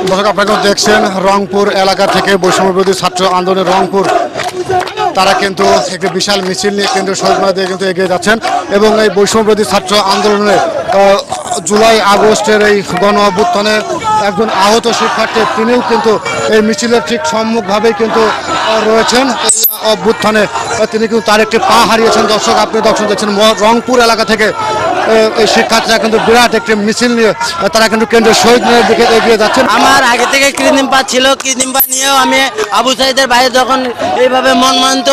দর্শক আপনারা দেখছেন রংপুর এলাকা থেকে বৈষম্য বিরোধী ছাত্র আন্দোলনের রংপুর তারা কিন্তু একটি বিশাল মিছিল নিয়ে কেন্দ্রীয় শহীদ মিনার দিয়ে কিন্তু এগিয়ে যাচ্ছেন এবং এই বৈষম্য বিরোধী ছাত্র আন্দোলনে জুলাই আগস্টের এই গণ অভ্যুত্থানে একজন আহত শিক্ষার্থী তিনিও কিন্তু এই মিছিলের ঠিক সম্মুখভাবেই কিন্তু রয়েছেন। অভ্যুত্থানে তিনি কিন্তু তার একটি পা হারিয়েছেন। দর্শক দেখছেন রংপুর এলাকা থেকে এই শিক্ষার্থীরা কিন্তু বিরাট একটি মিছিল নিয়ে তারা কিন্তু কেন্দ্রীয় শহীদ মিনারের দিকে এগিয়ে যাচ্ছেন। আমার আগে থেকে কৃত্রিম ছিল, কৃত্রিম নিয়েও আমি আবু সাইদের বাইরে যখন এইভাবে মনমন্ত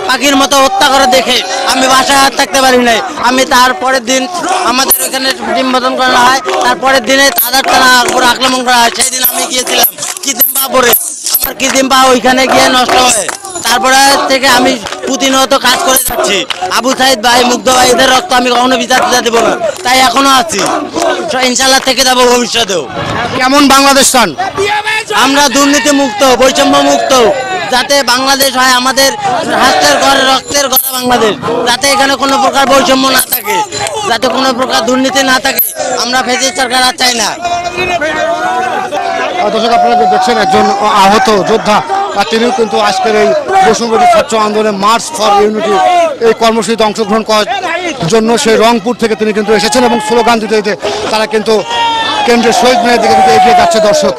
পাখির মতো হত্যা করে দেখে আমি বাসায় হাত থাকতে পারি নাই। আমি তারপরের দিন আমাদের ওইখানে ডিম্বদন করা হয়, তারপরের দিনে তাদের থানা উপর আক্রমণ করা হয়। সেই দিন আমি গিয়েছিলাম কৃত্রিম পরে, আমার কৃত্রিম ওইখানে গিয়ে নষ্ট হয়। তারপরে থেকে আমি প্রতিনিয়ত কাজ করে যাচ্ছি। আবু সাইদ ভাই, মুগ্ধ ভাই, এদের রক্ত আমি কখনো বিচার দেবো না, তাই এখনো আছি, ইনশাল্লাহ থেকে যাবো ভবিষ্যতেও। কেমন বাংলাদেশ চান? আমরা দুর্নীতি মুক্ত, বৈষম্য মুক্ত, যাতে বাংলাদেশ হয় আমাদের রাষ্ট্রের ঘরে, রক্তের ঘরে বাংলাদেশ, যাতে এখানে কোনো প্রকার বৈষম্য না থাকে, যাতে কোনো প্রকার দুর্নীতি না থাকে। আমরা ফেসিস্ট সরকার আর চাই না। দর্শক আপনারা দেখছেন একজন আহত যোদ্ধা, আর তিনিও কিন্তু আজকের এই বৈষম্য বিরোধী ছাত্র আন্দোলনে মার্চ ফর ইউনিটি এই কর্মসূচিতে অংশগ্রহণ করার জন্য সেই রংপুর থেকে তিনি কিন্তু এসেছেন এবং স্লোগান দিতে দিতে তারা কিন্তু কেন্দ্রীয় শহীদ মিনারের দিকে এগিয়ে যাচ্ছে। দর্শক